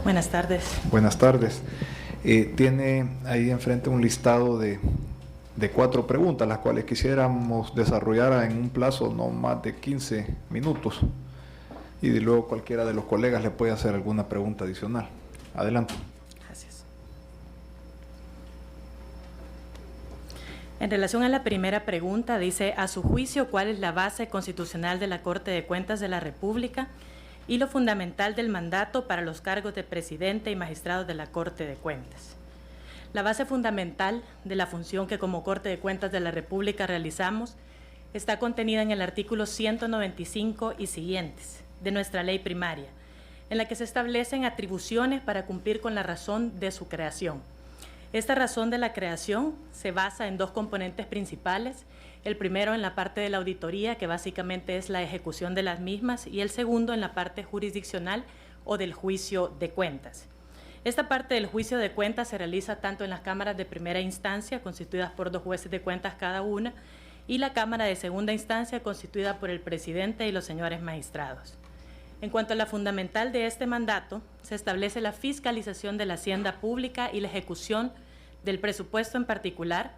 Buenas tardes. Buenas tardes. Tiene ahí enfrente un listado de 4 preguntas, las cuales quisiéramos desarrollar en un plazo no más de 15 minutos. Y de luego cualquiera de los colegas le puede hacer alguna pregunta adicional. Adelante. Gracias. En relación a la primera pregunta, dice, a su juicio, ¿cuál es la base constitucional de la Corte de Cuentas de la República y lo fundamental del mandato para los cargos de presidente y magistrados de la Corte de Cuentas? La base fundamental de la función que como Corte de Cuentas de la República realizamos está contenida en el artículo 195 y siguientes de nuestra ley primaria, en la que se establecen atribuciones para cumplir con la razón de su creación. Esta razón de la creación se basa en 2 componentes principales, el primero en la parte de la auditoría, que básicamente es la ejecución de las mismas, y el segundo en la parte jurisdiccional o del juicio de cuentas. Esta parte del juicio de cuentas se realiza tanto en las cámaras de primera instancia, constituidas por 2 jueces de cuentas cada una, y la cámara de segunda instancia, constituida por el presidente y los señores magistrados. En cuanto a la fundamental de este mandato, se establece la fiscalización de la hacienda pública y la ejecución del presupuesto en particular,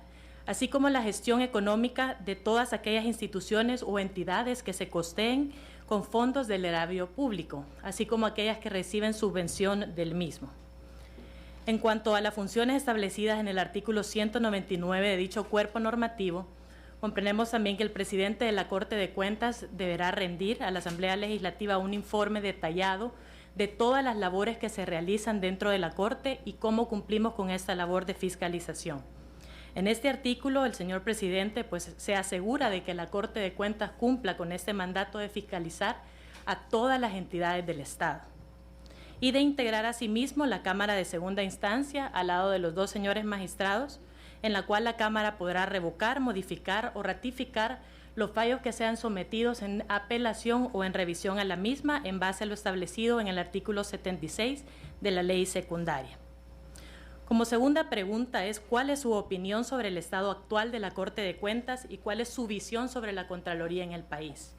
así como la gestión económica de todas aquellas instituciones o entidades que se costeen con fondos del erario público, así como aquellas que reciben subvención del mismo. En cuanto a las funciones establecidas en el artículo 199 de dicho cuerpo normativo, comprendemos también que el presidente de la Corte de Cuentas deberá rendir a la Asamblea Legislativa un informe detallado de todas las labores que se realizan dentro de la Corte y cómo cumplimos con esta labor de fiscalización. En este artículo, el señor presidente se asegura de que la Corte de Cuentas cumpla con este mandato de fiscalizar a todas las entidades del Estado y de integrar asimismo la Cámara de Segunda Instancia al lado de los 2 señores magistrados, en la cual la Cámara podrá revocar, modificar o ratificar los fallos que sean sometidos en apelación o en revisión a la misma en base a lo establecido en el artículo 76 de la ley secundaria. Como segunda pregunta es, ¿cuál es su opinión sobre el estado actual de la Corte de Cuentas y cuál es su visión sobre la Contraloría en el país?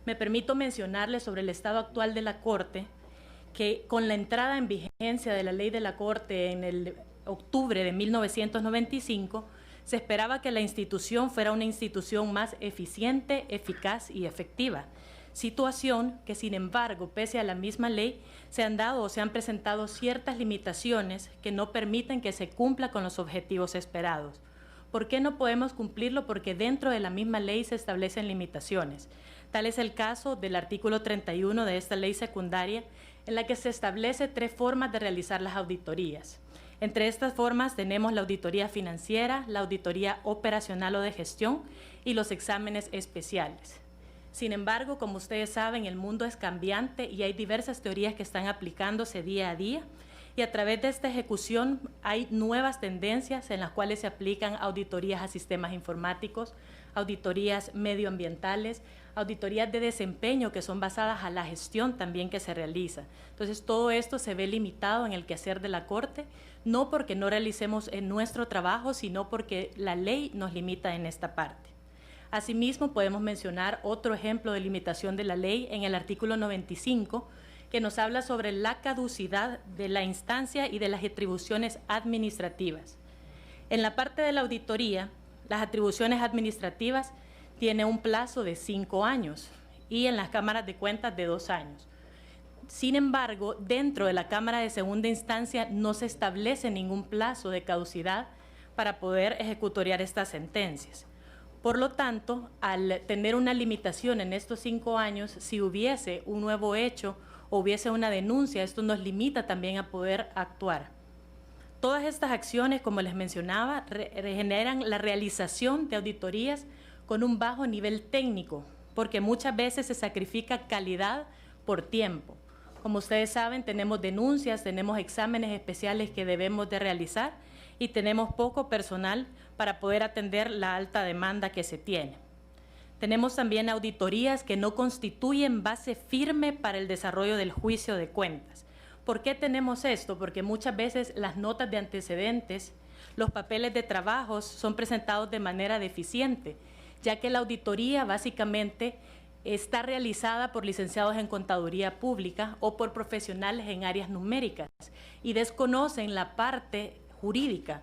Me permito mencionarle sobre el estado actual de la Corte, que con la entrada en vigencia de la ley de la Corte en el octubre de 1995, se esperaba que la institución fuera una institución más eficiente, eficaz y efectiva, situación que, sin embargo, pese a la misma ley, se han dado o se han presentado ciertas limitaciones que no permiten que se cumpla con los objetivos esperados. ¿Por qué no podemos cumplirlo? Porque dentro de la misma ley se establecen limitaciones. Tal es el caso del artículo 31 de esta ley secundaria, en la que se establece 3 formas de realizar las auditorías. Entre estas formas tenemos la auditoría financiera, la auditoría operacional o de gestión y los exámenes especiales. Sin embargo, como ustedes saben, el mundo es cambiante y hay diversas teorías que están aplicándose día a día, y a través de esta ejecución hay nuevas tendencias en las cuales se aplican auditorías a sistemas informáticos, auditorías medioambientales, auditorías de desempeño que son basadas a la gestión también que se realiza. Entonces, todo esto se ve limitado en el quehacer de la Corte, no porque no realicemos en nuestro trabajo, sino porque la ley nos limita en esta parte. Asimismo, podemos mencionar otro ejemplo de limitación de la ley en el artículo 95, que nos habla sobre la caducidad de la instancia y de las atribuciones administrativas. En la parte de la auditoría, las atribuciones administrativas tienen un plazo de 5 años y en las cámaras de cuentas de 2 años. Sin embargo, dentro de la Cámara de Segunda Instancia no se establece ningún plazo de caducidad para poder ejecutoriar estas sentencias. Por lo tanto, al tener una limitación en estos 5 años, si hubiese un nuevo hecho o hubiese una denuncia, esto nos limita también a poder actuar. Todas estas acciones, como les mencionaba, generan la realización de auditorías con un bajo nivel técnico, porque muchas veces se sacrifica calidad por tiempo. Como ustedes saben, tenemos denuncias, tenemos exámenes especiales que debemos de realizar y tenemos poco personal para poder atender la alta demanda que se tiene. Tenemos también auditorías que no constituyen base firme para el desarrollo del juicio de cuentas. ¿Por qué tenemos esto? Porque muchas veces las notas de antecedentes, los papeles de trabajos son presentados de manera deficiente, ya que la auditoría básicamente está realizada por licenciados en contaduría pública o por profesionales en áreas numéricas y desconocen la parte jurídica,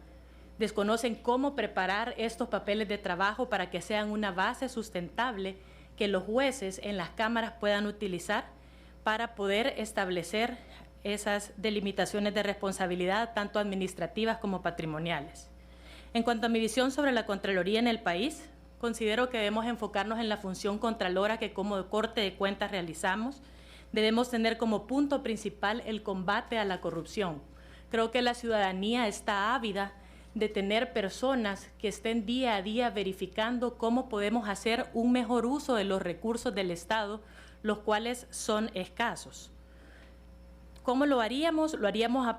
desconocen cómo preparar estos papeles de trabajo para que sean una base sustentable que los jueces en las cámaras puedan utilizar para poder establecer esas delimitaciones de responsabilidad, tanto administrativas como patrimoniales. En cuanto a mi visión sobre la Contraloría en el país, considero que debemos enfocarnos en la función contralora que como Corte de Cuentas realizamos. Debemos tener como punto principal el combate a la corrupción. Creo que la ciudadanía está ávida de tener personas que estén día a día verificando cómo podemos hacer un mejor uso de los recursos del Estado, los cuales son escasos. ¿Cómo lo haríamos? Lo haríamos a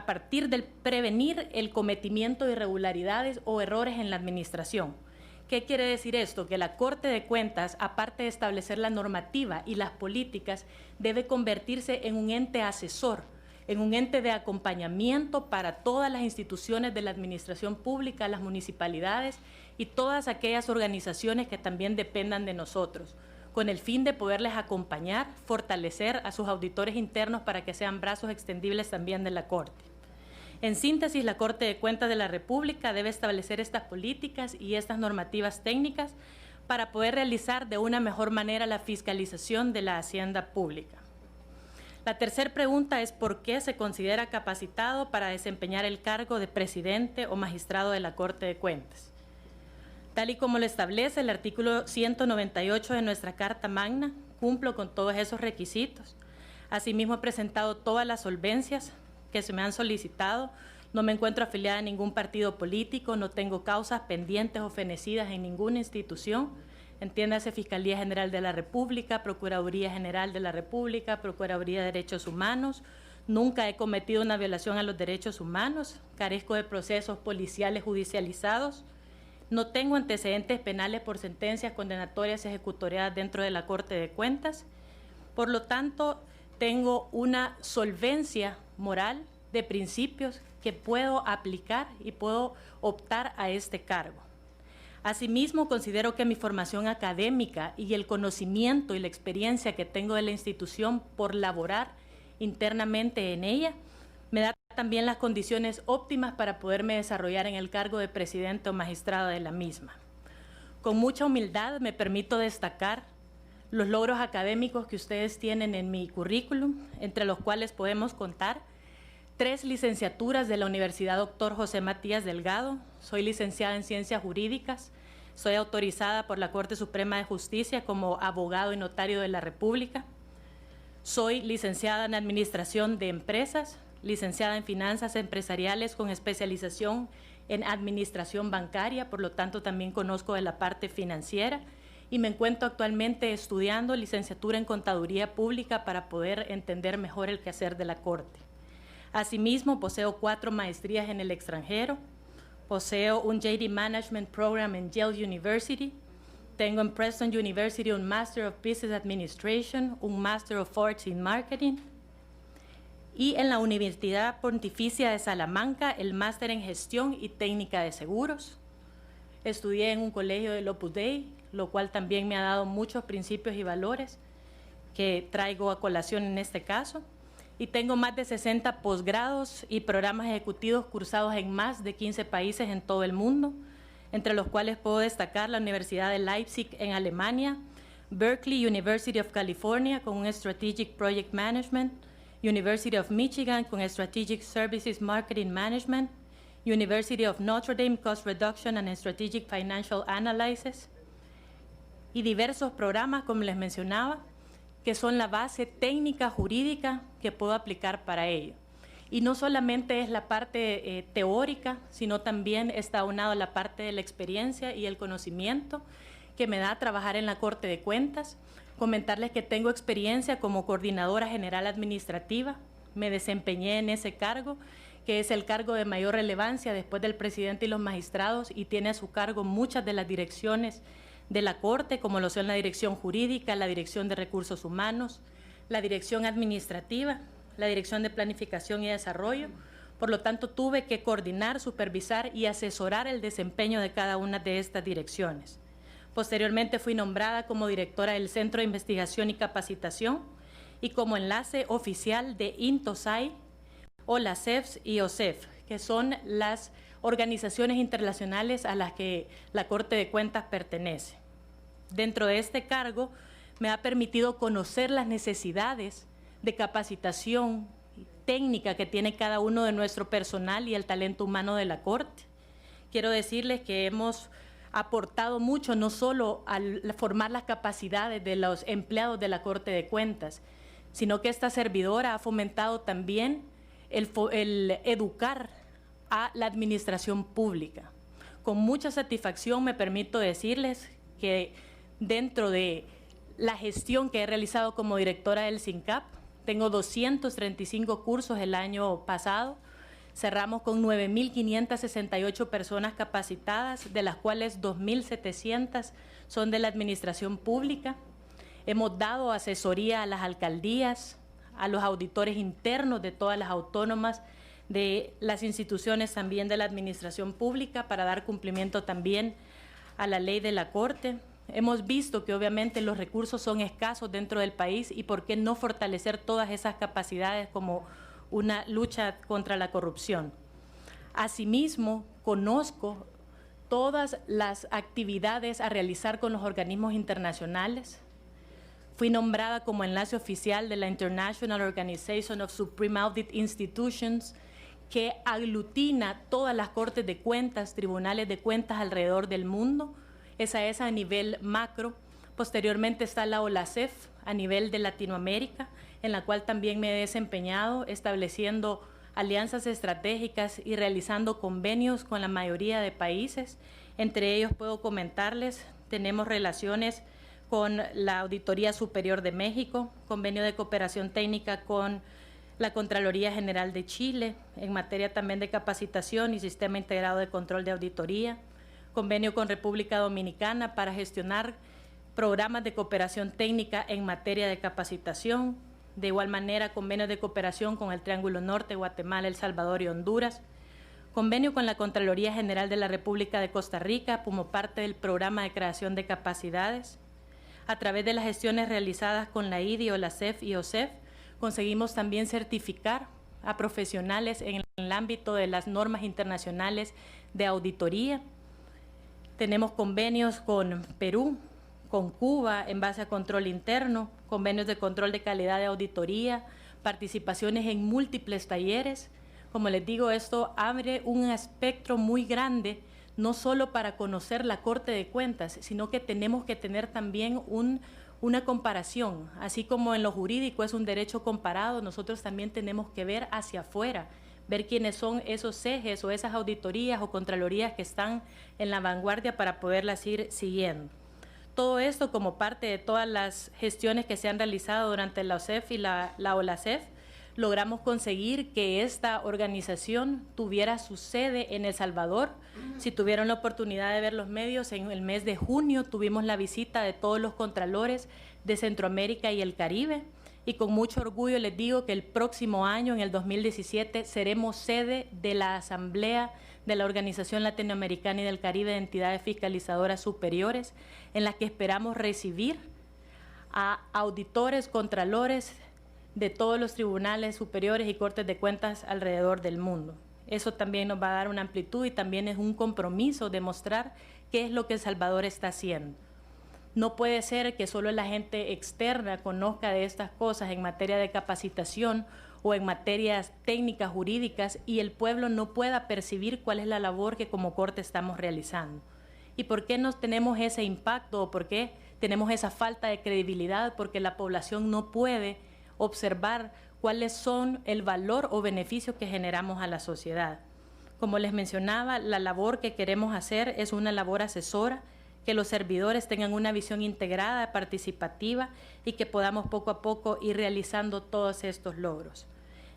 partir del prevenir el cometimiento de irregularidades o errores en la administración. ¿Qué quiere decir esto? Que la Corte de Cuentas, aparte de establecer la normativa y las políticas, debe convertirse en un ente asesor, en un ente de acompañamiento para todas las instituciones de la administración pública, las municipalidades y todas aquellas organizaciones que también dependan de nosotros, con el fin de poderles acompañar, fortalecer a sus auditores internos para que sean brazos extendibles también de la Corte. En síntesis, la Corte de Cuentas de la República debe establecer estas políticas y estas normativas técnicas para poder realizar de una mejor manera la fiscalización de la hacienda pública. La tercera pregunta es ¿por qué se considera capacitado para desempeñar el cargo de presidente o magistrado de la Corte de Cuentas? Tal y como lo establece el artículo 198 de nuestra Carta Magna, cumplo con todos esos requisitos. Asimismo, he presentado todas las solvencias que se me han solicitado. No me encuentro afiliada a ningún partido político, no tengo causas pendientes o fenecidas en ninguna institución. Entiéndase Fiscalía General de la República, Procuraduría General de la República, Procuraduría de Derechos Humanos. Nunca he cometido una violación a los derechos humanos, carezco de procesos policiales judicializados. No tengo antecedentes penales por sentencias condenatorias ejecutoriadas dentro de la Corte de Cuentas. Por lo tanto, tengo una solvencia moral de principios que puedo aplicar y puedo optar a este cargo. Asimismo, considero que mi formación académica y el conocimiento y la experiencia que tengo de la institución por laborar internamente en ella me da también las condiciones óptimas para poderme desarrollar en el cargo de presidente o magistrado de la misma. Con mucha humildad me permito destacar los logros académicos que ustedes tienen en mi currículum, entre los cuales podemos contar 3 licenciaturas de la Universidad Dr. José Matías Delgado. Soy licenciada en Ciencias Jurídicas, soy autorizada por la Corte Suprema de Justicia como abogado y notario de la República. Soy licenciada en Administración de Empresas, licenciada en Finanzas Empresariales con especialización en Administración Bancaria, por lo tanto también conozco de la parte financiera y me encuentro actualmente estudiando licenciatura en Contaduría Pública para poder entender mejor el quehacer de la Corte. Asimismo, poseo 4 maestrías en el extranjero, poseo un JD Management Program en Yale University, tengo en Princeton University un Master of Business Administration, un Master of Arts in Marketing, y en la Universidad Pontificia de Salamanca el Máster en Gestión y Técnica de Seguros. Estudié en un colegio del Opus Dei, lo cual también me ha dado muchos principios y valores que traigo a colación en este caso. Y tengo más de 60 posgrados y programas ejecutivos cursados en más de 15 países en todo el mundo, entre los cuales puedo destacar la Universidad de Leipzig en Alemania, Berkeley University of California con un Strategic Project Management, University of Michigan con Strategic Services Marketing Management, University of Notre Dame Cost Reduction and Strategic Financial Analysis, y diversos programas, como les mencionaba, que son la base técnica jurídica que puedo aplicar para ello. Y no solamente es la parte teórica, sino también está aunado la parte de la experiencia y el conocimiento que me da trabajar en la Corte de Cuentas. Comentarles que tengo experiencia como coordinadora general administrativa, me desempeñé en ese cargo, que es el cargo de mayor relevancia después del presidente y los magistrados, y tiene a su cargo muchas de las direcciones de la Corte, como lo son la Dirección Jurídica, la Dirección de Recursos Humanos, la Dirección Administrativa, la Dirección de Planificación y Desarrollo. Por lo tanto, tuve que coordinar, supervisar y asesorar el desempeño de cada una de estas direcciones. Posteriormente fui nombrada como directora del Centro de Investigación y Capacitación y como enlace oficial de INTOSAI, OLACEF y OCEF, que son las organizaciones internacionales a las que la Corte de Cuentas pertenece. Dentro de este cargo me ha permitido conocer las necesidades de capacitación técnica que tiene cada uno de nuestro personal y el talento humano de la Corte. Quiero decirles que hemos aportado mucho, no solo al formar las capacidades de los empleados de la Corte de Cuentas, sino que esta servidora ha fomentado también el educar a la administración pública. Con mucha satisfacción me permito decirles que dentro de la gestión que he realizado como directora del SINCAP, tengo 235 cursos el año pasado. Cerramos con 9.568 personas capacitadas, de las cuales 2.700 son de la administración pública. Hemos dado asesoría a las alcaldías, a los auditores internos de todas las autónomas, de las instituciones también de la administración pública, para dar cumplimiento también a la ley de la Corte. Hemos visto que obviamente los recursos son escasos dentro del país y por qué no fortalecer todas esas capacidades como una lucha contra la corrupción. Asimismo, conozco todas las actividades a realizar con los organismos internacionales. Fui nombrada como enlace oficial de la International Organization of Supreme Audit Institutions, que aglutina todas las cortes de cuentas, tribunales de cuentas alrededor del mundo. Esa es a nivel macro. Posteriormente está la OLACEF a nivel de Latinoamérica, en la cual también me he desempeñado estableciendo alianzas estratégicas y realizando convenios con la mayoría de países. Entre ellos puedo comentarles, tenemos relaciones con la Auditoría Superior de México, convenio de cooperación técnica con la Contraloría General de Chile, en materia también de capacitación y sistema integrado de control de auditoría, convenio con República Dominicana para gestionar programas de cooperación técnica en materia de capacitación. De igual manera, convenios de cooperación con el Triángulo Norte, Guatemala, El Salvador y Honduras. Convenio con la Contraloría General de la República de Costa Rica como parte del programa de creación de capacidades. A través de las gestiones realizadas con la IDI, OLACEF y OCEF, conseguimos también certificar a profesionales en el ámbito de las normas internacionales de auditoría. Tenemos convenios con Perú, con Cuba en base a control interno, convenios de control de calidad de auditoría, participaciones en múltiples talleres. Como les digo, esto abre un espectro muy grande, no solo para conocer la Corte de Cuentas, sino que tenemos que tener también una comparación. Así como en lo jurídico es un derecho comparado, nosotros también tenemos que ver hacia afuera, ver quiénes son esos ejes o esas auditorías o contralorías que están en la vanguardia para poderlas ir siguiendo. Todo esto como parte de todas las gestiones que se han realizado durante la OCEF y la OLACEF, logramos conseguir que esta organización tuviera su sede en El Salvador. Si tuvieron la oportunidad de ver los medios, en el mes de junio tuvimos la visita de todos los contralores de Centroamérica y el Caribe, y con mucho orgullo les digo que el próximo año, en el 2017, seremos sede de la Asamblea de la Organización Latinoamericana y del Caribe de Entidades Fiscalizadoras Superiores, en la que esperamos recibir a auditores, contralores de todos los tribunales superiores y cortes de cuentas alrededor del mundo. Eso también nos va a dar una amplitud y también es un compromiso de mostrar qué es lo que El Salvador está haciendo. No puede ser que solo la gente externa conozca de estas cosas en materia de capacitación o en materias técnicas jurídicas y el pueblo no pueda percibir cuál es la labor que como Corte estamos realizando. ¿Y por qué no tenemos ese impacto o por qué tenemos esa falta de credibilidad? Porque la población no puede observar cuáles son el valor o beneficio que generamos a la sociedad. Como les mencionaba, la labor que queremos hacer es una labor asesora, que los servidores tengan una visión integrada, participativa y que podamos poco a poco ir realizando todos estos logros.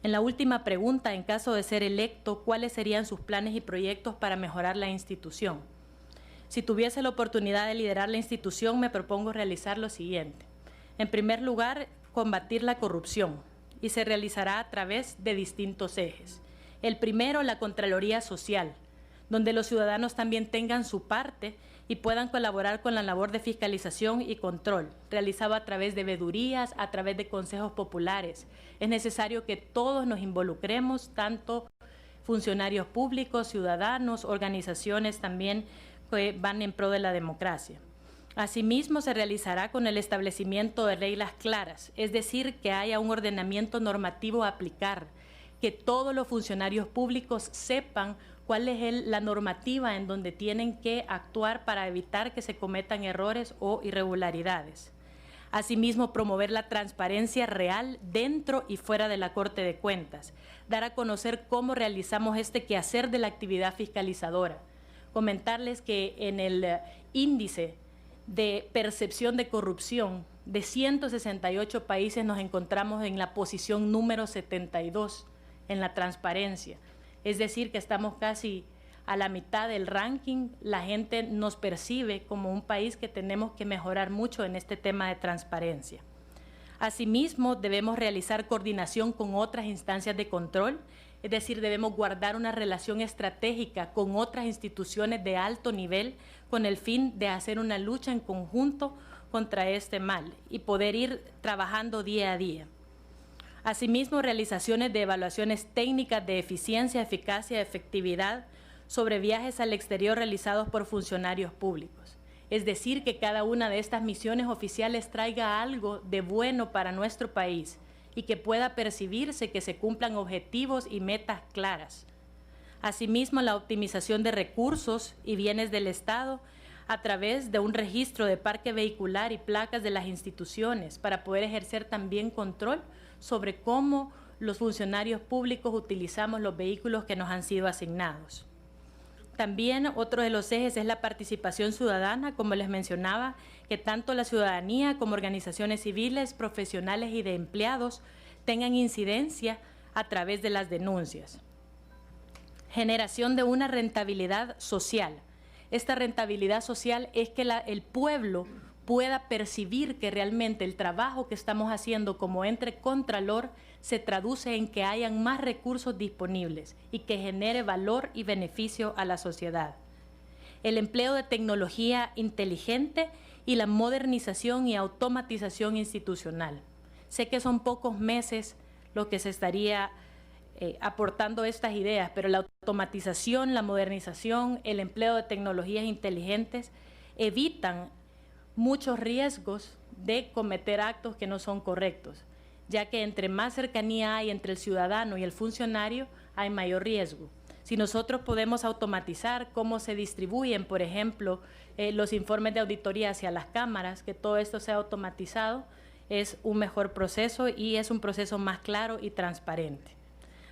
En la última pregunta, en caso de ser electo, ¿cuáles serían sus planes y proyectos para mejorar la institución? Si tuviese la oportunidad de liderar la institución, me propongo realizar lo siguiente. En primer lugar, combatir la corrupción, y se realizará a través de distintos ejes. El primero, la Contraloría Social, donde los ciudadanos también tengan su parte y puedan colaborar con la labor de fiscalización y control, realizado a través de veedurías, a través de consejos populares. Es necesario que todos nos involucremos, tanto funcionarios públicos, ciudadanos, organizaciones también que van en pro de la democracia. Asimismo, se realizará con el establecimiento de reglas claras, es decir, que haya un ordenamiento normativo a aplicar, que todos los funcionarios públicos sepan cuál es la normativa en donde tienen que actuar para evitar que se cometan errores o irregularidades. Asimismo, promover la transparencia real dentro y fuera de la Corte de Cuentas, dar a conocer cómo realizamos este quehacer de la actividad fiscalizadora. Comentarles que en el índice de percepción de corrupción de 168 países nos encontramos en la posición número 72 en la transparencia. Es decir, que estamos casi a la mitad del ranking. La gente nos percibe como un país que tenemos que mejorar mucho en este tema de transparencia. Asimismo, debemos realizar coordinación con otras instancias de control, es decir, debemos guardar una relación estratégica con otras instituciones de alto nivel con el fin de hacer una lucha en conjunto contra este mal y poder ir trabajando día a día. Asimismo, realizaciones de evaluaciones técnicas de eficiencia, eficacia y efectividad sobre viajes al exterior realizados por funcionarios públicos. Es decir, que cada una de estas misiones oficiales traiga algo de bueno para nuestro país y que pueda percibirse que se cumplan objetivos y metas claras. Asimismo, la optimización de recursos y bienes del Estado a través de un registro de parque vehicular y placas de las instituciones para poder ejercer también control sobre cómo los funcionarios públicos utilizamos los vehículos que nos han sido asignados. También otro de los ejes es la participación ciudadana, como les mencionaba, que tanto la ciudadanía como organizaciones civiles, profesionales y de empleados tengan incidencia a través de las denuncias. Generación de una rentabilidad social. Esta rentabilidad social es que el pueblo pueda percibir que realmente el trabajo que estamos haciendo como ente contralor se traduce en que hayan más recursos disponibles y que genere valor y beneficio a la sociedad. El empleo de tecnología inteligente y la modernización y automatización institucional. Sé que son pocos meses lo que se estaría aportando estas ideas, pero la automatización, la modernización, el empleo de tecnologías inteligentes evitan muchos riesgos de cometer actos que no son correctos, ya que entre más cercanía hay entre el ciudadano y el funcionario, hay mayor riesgo. Si nosotros podemos automatizar cómo se distribuyen, por ejemplo, los informes de auditoría hacia las cámaras, que todo esto sea automatizado, es un mejor proceso y es un proceso más claro y transparente.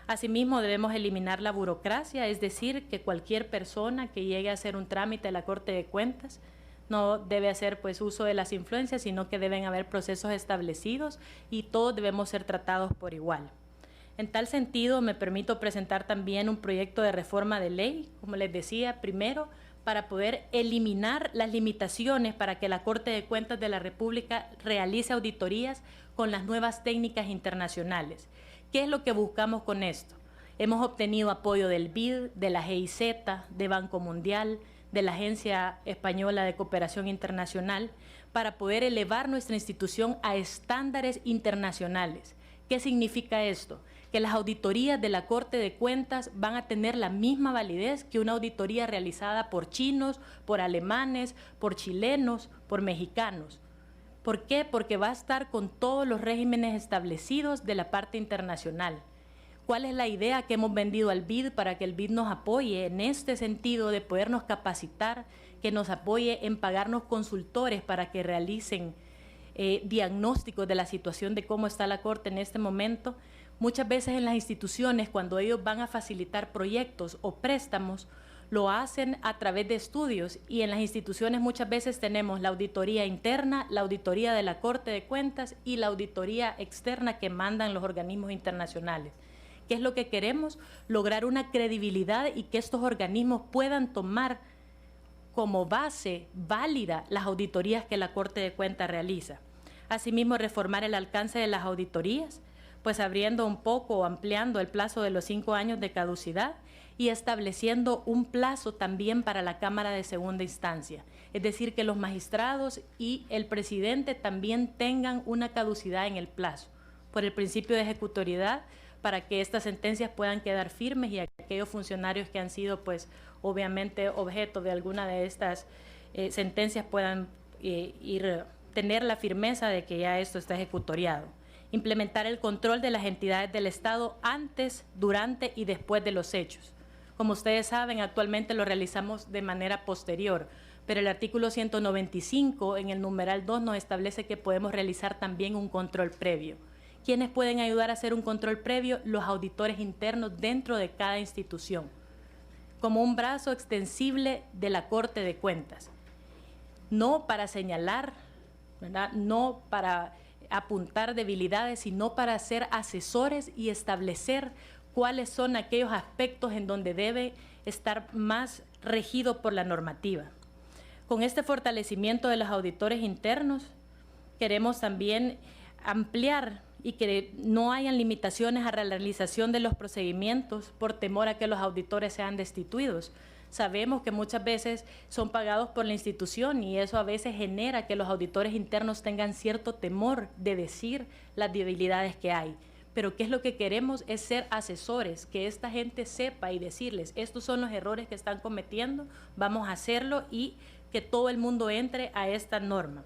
Asimismo, debemos eliminar la burocracia, es decir, que cualquier persona que llegue a hacer un trámite a la Corte de Cuentas no debe hacer pues uso de las influencias, sino que deben haber procesos establecidos y todos debemos ser tratados por igual. En tal sentido, me permito presentar también un proyecto de reforma de ley, como les decía, primero, para poder eliminar las limitaciones para que la Corte de Cuentas de la República realice auditorías con las nuevas técnicas internacionales. ¿Qué es lo que buscamos con esto? Hemos obtenido apoyo del BID, de la GIZ, de Banco Mundial, de la Agencia Española de Cooperación Internacional, para poder elevar nuestra institución a estándares internacionales. ¿Qué significa esto? Que las auditorías de la Corte de Cuentas van a tener la misma validez que una auditoría realizada por chinos, por alemanes, por chilenos, por mexicanos. ¿Por qué? Porque va a estar con todos los regímenes establecidos de la parte internacional. ¿Cuál es la idea que hemos vendido al BID para que el BID nos apoye en este sentido de podernos capacitar, que nos apoye en pagarnos consultores para que realicen diagnósticos de la situación de cómo está la Corte en este momento? Muchas veces en las instituciones, cuando ellos van a facilitar proyectos o préstamos, lo hacen a través de estudios y en las instituciones muchas veces tenemos la auditoría interna, la auditoría de la Corte de Cuentas y la auditoría externa que mandan los organismos internacionales. ¿Qué es lo que queremos? Lograr una credibilidad y que estos organismos puedan tomar como base válida las auditorías que la Corte de Cuentas realiza. Asimismo, reformar el alcance de las auditorías pues abriendo un poco o ampliando el plazo de los 5 años de caducidad y estableciendo un plazo también para la Cámara de Segunda Instancia. Es decir, que los magistrados y el presidente también tengan una caducidad en el plazo, por el principio de ejecutoriedad, para que estas sentencias puedan quedar firmes y aquellos funcionarios que han sido, pues, obviamente objeto de alguna de estas sentencias puedan tener la firmeza de que ya esto está ejecutoriado. Implementar el control de las entidades del Estado antes, durante y después de los hechos. Como ustedes saben, actualmente lo realizamos de manera posterior, pero el artículo 195 en el numeral 2 nos establece que podemos realizar también un control previo. ¿Quiénes pueden ayudar a hacer un control previo? Los auditores internos dentro de cada institución, como un brazo extensible de la Corte de Cuentas. No para señalar, ¿verdad?, no para apuntar debilidades, sino para ser asesores y establecer cuáles son aquellos aspectos en donde debe estar más regido por la normativa. Con este fortalecimiento de los auditores internos, queremos también ampliar y que no hayan limitaciones a la realización de los procedimientos por temor a que los auditores sean destituidos. Sabemos que muchas veces son pagados por la institución y eso a veces genera que los auditores internos tengan cierto temor de decir las debilidades que hay. Pero ¿qué es lo que queremos? Es ser asesores, que esta gente sepa y decirles, estos son los errores que están cometiendo, vamos a hacerlo y que todo el mundo entre a esta norma.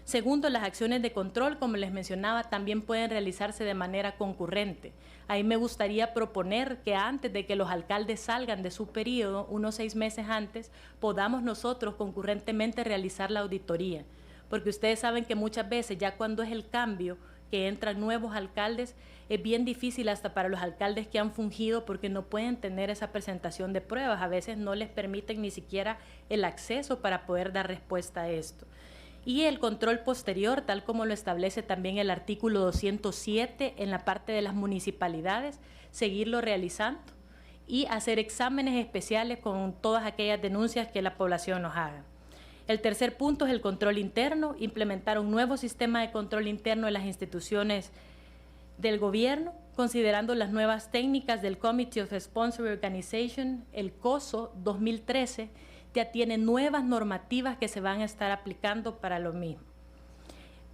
Segundo, las acciones de control, como les mencionaba, también pueden realizarse de manera concurrente. Ahí me gustaría proponer que antes de que los alcaldes salgan de su periodo, unos 6 meses antes, podamos nosotros concurrentemente realizar la auditoría. Porque ustedes saben que muchas veces, ya cuando es el cambio, que entran nuevos alcaldes, es bien difícil hasta para los alcaldes que han fungido porque no pueden tener esa presentación de pruebas. A veces no les permiten ni siquiera el acceso para poder dar respuesta a esto. Y el control posterior, tal como lo establece también el artículo 207 en la parte de las municipalidades, seguirlo realizando y hacer exámenes especiales con todas aquellas denuncias que la población nos haga. El tercer punto es el control interno, implementar un nuevo sistema de control interno en las instituciones del gobierno, considerando las nuevas técnicas del Committee of Responsible Organization, el COSO 2013, ya tiene nuevas normativas que se van a estar aplicando para lo mismo.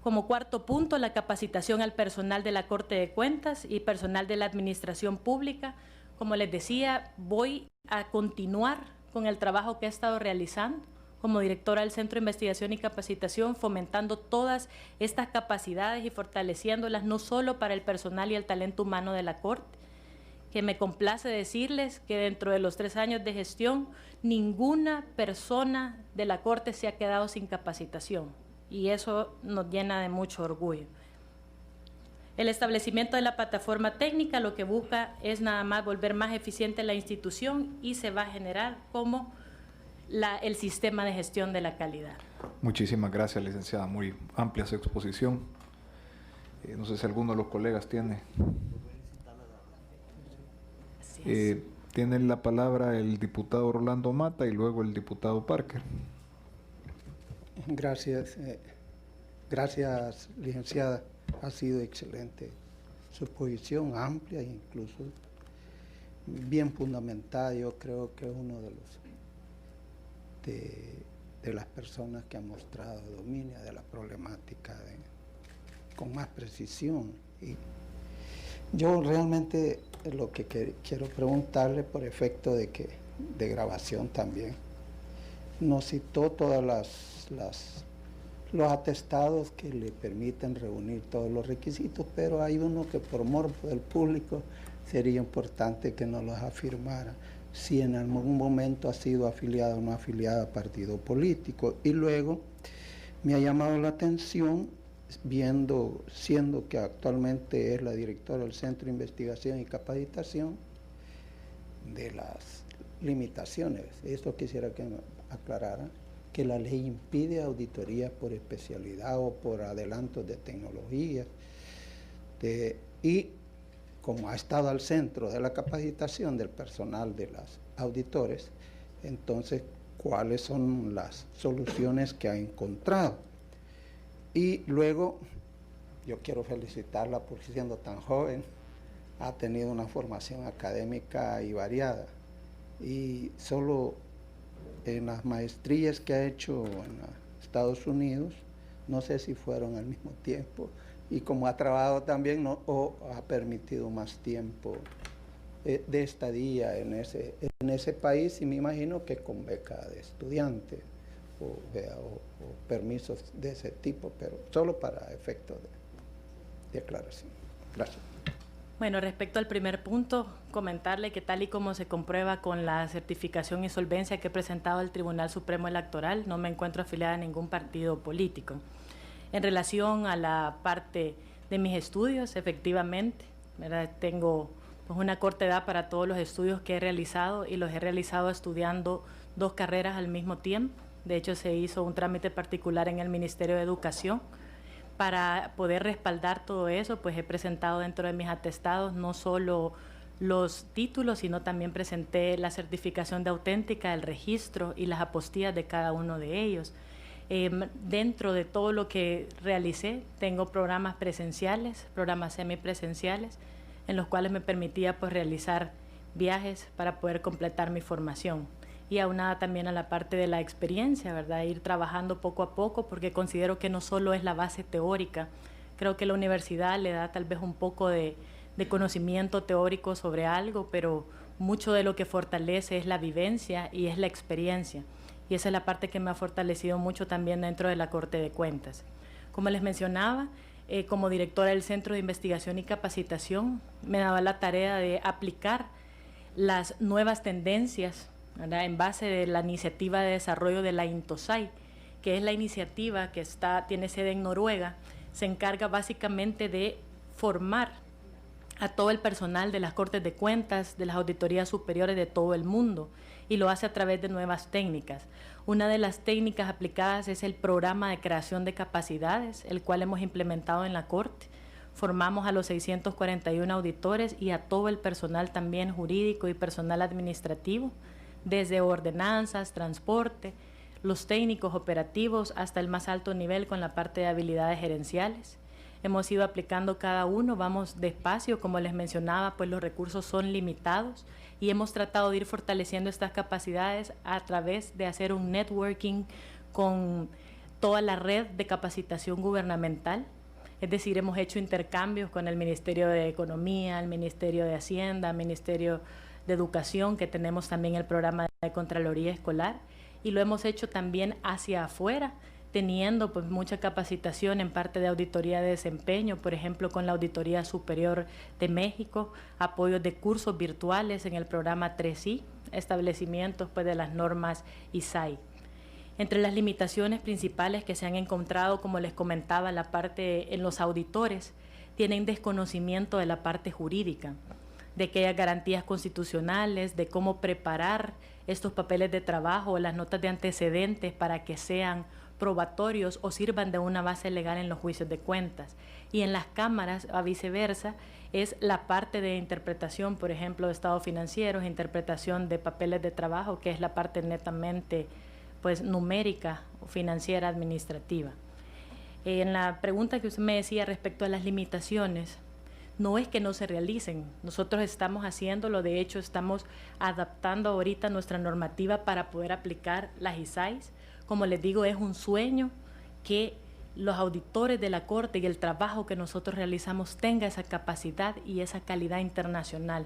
Como cuarto punto, la capacitación al personal de la Corte de Cuentas y personal de la Administración Pública. Como les decía, voy a continuar con el trabajo que he estado realizando como directora del Centro de Investigación y Capacitación, fomentando todas estas capacidades y fortaleciéndolas no solo para el personal y el talento humano de la Corte, que me complace decirles que dentro de los 3 años de gestión, ninguna persona de la Corte se ha quedado sin capacitación y eso nos llena de mucho orgullo. El establecimiento de la plataforma técnica lo que busca es nada más volver más eficiente la institución y se va a generar como el sistema de gestión de la calidad. Muchísimas gracias, licenciada. Muy amplia su exposición. No sé si alguno de los colegas tiene. Tiene la palabra el diputado Rolando Mata y luego el diputado Parker. Gracias. Gracias, licenciada. Ha sido excelente su exposición, amplia e incluso bien fundamentada. Yo creo que es uno de los de las personas que han mostrado dominio de la problemática con más precisión. Y yo realmente lo que quiero preguntarle, por efecto de grabación también, nos citó todas los atestados que le permiten reunir todos los requisitos, pero hay uno que por morbo del público sería importante que nos los afirmara, si en algún momento ha sido afiliada o no afiliada a partido político. Y luego me ha llamado la atención, siendo que actualmente es la directora del Centro de Investigación y Capacitación, de las limitaciones. Esto quisiera que me aclarara, que la ley impide auditorías por especialidad o por adelantos de tecnologías. Y como ha estado al centro de la capacitación del personal de los auditores, entonces, ¿cuáles son las soluciones que ha encontrado? Y luego, yo quiero felicitarla porque siendo tan joven ha tenido una formación académica y variada. Y solo en las maestrías que ha hecho en Estados Unidos, no sé si fueron al mismo tiempo, y como ha trabajado también, ¿no? O ha permitido más tiempo de estadía en ese país, y me imagino que con beca de estudiante o permisos de ese tipo, pero solo para efectos de aclaración. Gracias. Bueno, respecto al primer punto, comentarle que tal y como se comprueba con la certificación y solvencia que he presentado al Tribunal Supremo Electoral, no me encuentro afiliada a ningún partido político. En relación a la parte de mis estudios, efectivamente, ¿verdad? Tengo pues una corta edad para todos los estudios que he realizado y los he realizado estudiando 2 carreras al mismo tiempo. De hecho, se hizo un trámite particular en el Ministerio de Educación. Para poder respaldar todo eso, pues he presentado dentro de mis atestados no solo los títulos, sino también presenté la certificación de auténtica, el registro y las apostillas de cada uno de ellos. Dentro de todo lo que realicé, tengo programas presenciales, programas semipresenciales, en los cuales me permitía pues realizar viajes para poder completar mi formación. Y aunada también a la parte de la experiencia, ¿verdad? Ir trabajando poco a poco, porque considero que no solo es la base teórica. Creo que la universidad le da tal vez un poco de conocimiento teórico sobre algo, pero mucho de lo que fortalece es la vivencia y es la experiencia. Y esa es la parte que me ha fortalecido mucho también dentro de la Corte de Cuentas. Como les mencionaba, como directora del Centro de Investigación y Capacitación, me daba la tarea de aplicar las nuevas tendencias, ¿verdad? En base de la iniciativa de desarrollo de la INTOSAI, que es la iniciativa que tiene sede en Noruega, se encarga básicamente de formar a todo el personal de las Cortes de Cuentas, de las auditorías superiores de todo el mundo, y lo hace a través de nuevas técnicas. Una de las técnicas aplicadas es el programa de creación de capacidades, el cual hemos implementado en la Corte. Formamos a los 641 auditores y a todo el personal también jurídico y personal administrativo, desde ordenanzas, transporte, los técnicos operativos hasta el más alto nivel con la parte de habilidades gerenciales. Hemos ido aplicando cada uno, vamos despacio, como les mencionaba, pues los recursos son limitados y hemos tratado de ir fortaleciendo estas capacidades a través de hacer un networking con toda la red de capacitación gubernamental. Es decir, hemos hecho intercambios con el Ministerio de Economía, el Ministerio de Hacienda, el Ministerio de Educación, que tenemos también el programa de Contraloría Escolar, y lo hemos hecho también hacia afuera, teniendo pues mucha capacitación en parte de auditoría de desempeño, por ejemplo con la Auditoría Superior de México, apoyos de cursos virtuales en el programa 3I, establecimientos pues de las normas ISAI. Entre las limitaciones principales que se han encontrado, como les comentaba, la parte en los auditores, tienen desconocimiento de la parte jurídica, de aquellas garantías constitucionales, de cómo preparar estos papeles de trabajo, las notas de antecedentes para que sean probatorios o sirvan de una base legal en los juicios de cuentas. Y en las cámaras, a viceversa, es la parte de interpretación, por ejemplo, de estados financieros, interpretación de papeles de trabajo, que es la parte netamente pues numérica, financiera, administrativa. En la pregunta que usted me decía respecto a las limitaciones, no es que no se realicen, nosotros estamos haciéndolo, de hecho estamos adaptando ahorita nuestra normativa para poder aplicar las ISAIs. Como les digo, es un sueño que los auditores de la Corte y el trabajo que nosotros realizamos tenga esa capacidad y esa calidad internacional.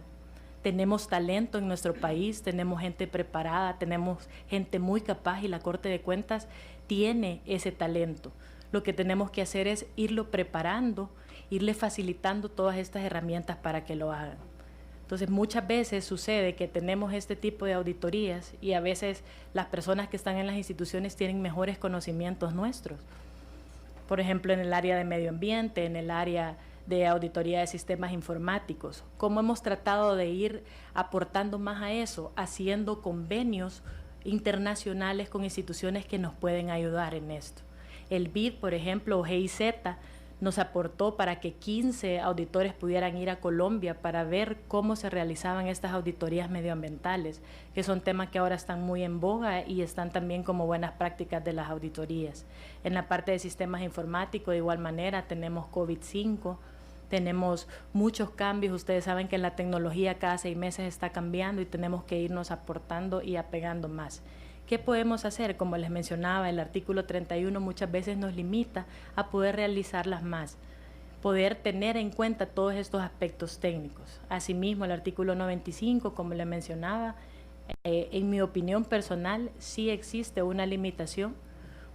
Tenemos talento en nuestro país, tenemos gente preparada, tenemos gente muy capaz y la Corte de Cuentas tiene ese talento. Lo que tenemos que hacer es irlo preparando, irle facilitando todas estas herramientas para que lo hagan. Entonces, muchas veces sucede que tenemos este tipo de auditorías y a veces las personas que están en las instituciones tienen mejores conocimientos nuestros. Por ejemplo, en el área de medio ambiente, en el área de auditoría de sistemas informáticos. ¿Cómo hemos tratado de ir aportando más a eso? Haciendo convenios internacionales con instituciones que nos pueden ayudar en esto. El BID, por ejemplo, o GIZ, nos aportó para que 15 auditores pudieran ir a Colombia para ver cómo se realizaban estas auditorías medioambientales, que son temas que ahora están muy en boga y están también como buenas prácticas de las auditorías. En la parte de sistemas informáticos, de igual manera, tenemos COVID-5, tenemos muchos cambios. Ustedes saben que la tecnología cada 6 meses está cambiando y tenemos que irnos aportando y apegando más. ¿Qué podemos hacer? Como les mencionaba, el artículo 31 muchas veces nos limita a poder realizarlas más, poder tener en cuenta todos estos aspectos técnicos. Asimismo, el artículo 95, como les mencionaba, en mi opinión personal, sí existe una limitación,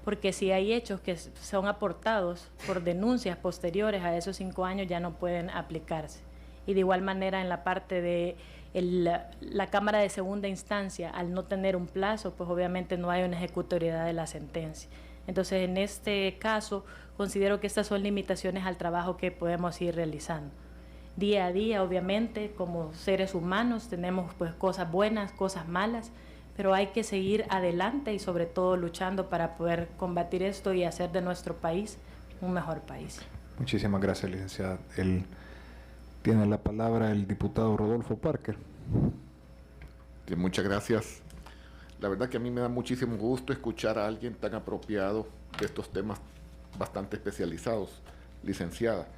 porque si hay hechos que son aportados por denuncias posteriores a esos 5 años, ya no pueden aplicarse. Y de igual manera, en la parte de la Cámara de Segunda Instancia, al no tener un plazo, pues obviamente no hay una ejecutoriedad de la sentencia. Entonces, en este caso, considero que estas son limitaciones al trabajo que podemos ir realizando. Día a día, obviamente, como seres humanos, tenemos pues cosas buenas, cosas malas, pero hay que seguir adelante y sobre todo luchando para poder combatir esto y hacer de nuestro país un mejor país. Muchísimas gracias, licenciada. Tiene la palabra el diputado Rodolfo Parker. Muchas gracias. La verdad que a mí me da muchísimo gusto escuchar a alguien tan apropiado de estos temas bastante especializados, licenciada.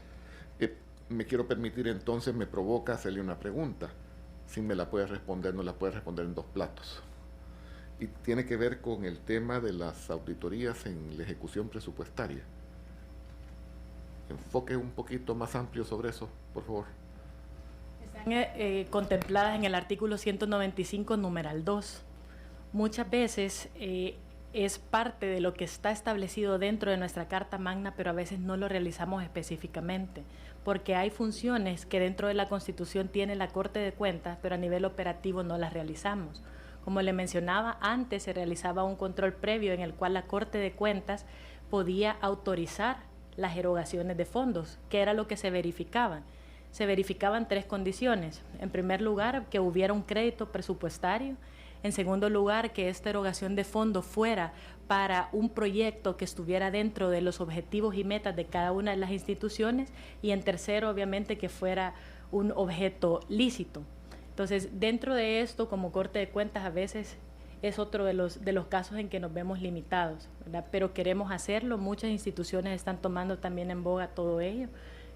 Me quiero permitir entonces, me provoca hacerle una pregunta. Si me la puede responder, no la puede responder en 2 platos. Y tiene que ver con el tema de las auditorías en la ejecución presupuestaria. Enfoque un poquito más amplio sobre eso, por favor. Están contempladas en el artículo 195, numeral 2. Muchas veces es parte de lo que está establecido dentro de nuestra Carta Magna, pero a veces no lo realizamos específicamente, porque hay funciones que dentro de la Constitución tiene la Corte de Cuentas, pero a nivel operativo no las realizamos. Como le mencionaba, antes se realizaba un control previo en el cual la Corte de Cuentas podía autorizar las erogaciones de fondos, que era lo que se verificaban. Se verificaban 3 condiciones. En primer lugar, que hubiera un crédito presupuestario. En segundo lugar, que esta erogación de fondos fuera para un proyecto que estuviera dentro de los objetivos y metas de cada una de las instituciones. Y en tercero, obviamente, que fuera un objeto lícito. Entonces, dentro de esto, como Corte de Cuentas, a veces es otro de los casos en que nos vemos limitados, ¿verdad? Pero queremos hacerlo. Muchas instituciones están tomando también en boga todo ello.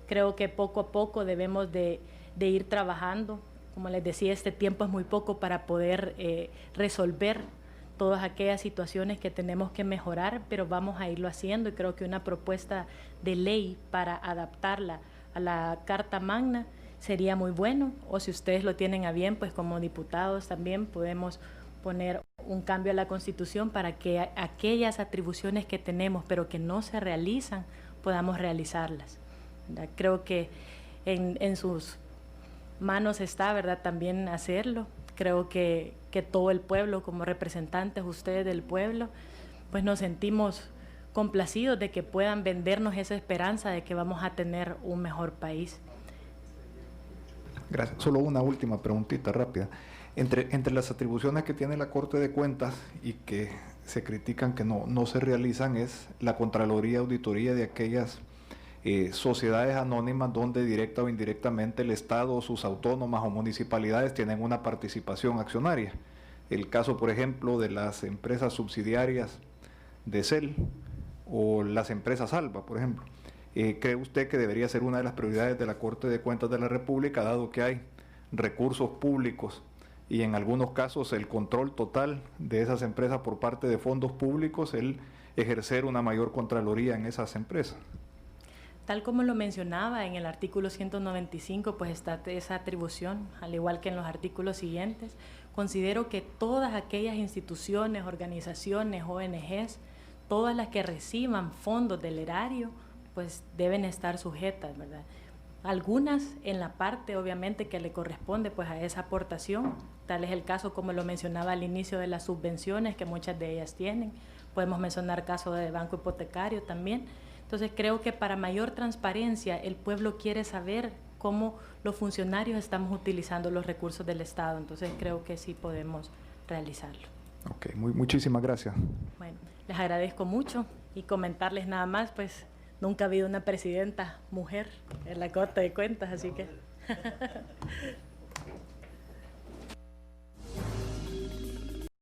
Creo que poco a poco debemos de ir trabajando. Como les decía, este tiempo es muy poco para poder resolver todas aquellas situaciones que tenemos que mejorar, pero vamos a irlo haciendo, y creo que una propuesta de ley para adaptarla a la Carta Magna sería muy bueno, o si ustedes lo tienen a bien, pues como diputados también podemos poner un cambio a la Constitución para que aquellas atribuciones que tenemos pero que no se realizan, podamos realizarlas, ¿verdad? Creo que en sus manos está, ¿verdad?, también hacerlo. Creo que todo el pueblo, como representantes ustedes del pueblo, pues nos sentimos complacidos de que puedan vendernos esa esperanza de que vamos a tener un mejor país. Gracias. Solo una última preguntita rápida. Entre las atribuciones que tiene la Corte de Cuentas y que se critican que no se realizan es la Contraloría, auditoría de aquellas sociedades anónimas donde directa o indirectamente el Estado o sus autónomas o municipalidades tienen una participación accionaria. El caso, por ejemplo, de las empresas subsidiarias de CEL o las empresas ALBA, por ejemplo. ¿Cree usted que debería ser una de las prioridades de la Corte de Cuentas de la República, dado que hay recursos públicos y en algunos casos el control total de esas empresas por parte de fondos públicos, el ejercer una mayor contraloría en esas empresas? Tal como lo mencionaba en el artículo 195, pues está esa atribución, al igual que en los artículos siguientes. Considero que todas aquellas instituciones, organizaciones, ONGs, todas las que reciban fondos del erario, pues deben estar sujetas, ¿verdad? Algunas en la parte, obviamente, que le corresponde pues a esa aportación. Tal es el caso, como lo mencionaba al inicio, de las subvenciones que muchas de ellas tienen. Podemos mencionar caso de banco hipotecario también. Entonces creo que para mayor transparencia el pueblo quiere saber cómo los funcionarios estamos utilizando los recursos del Estado. Entonces creo que sí podemos realizarlo. Ok, muchísimas gracias. Bueno, les agradezco mucho y comentarles nada más, pues nunca ha habido una presidenta mujer en la Corte de Cuentas, así que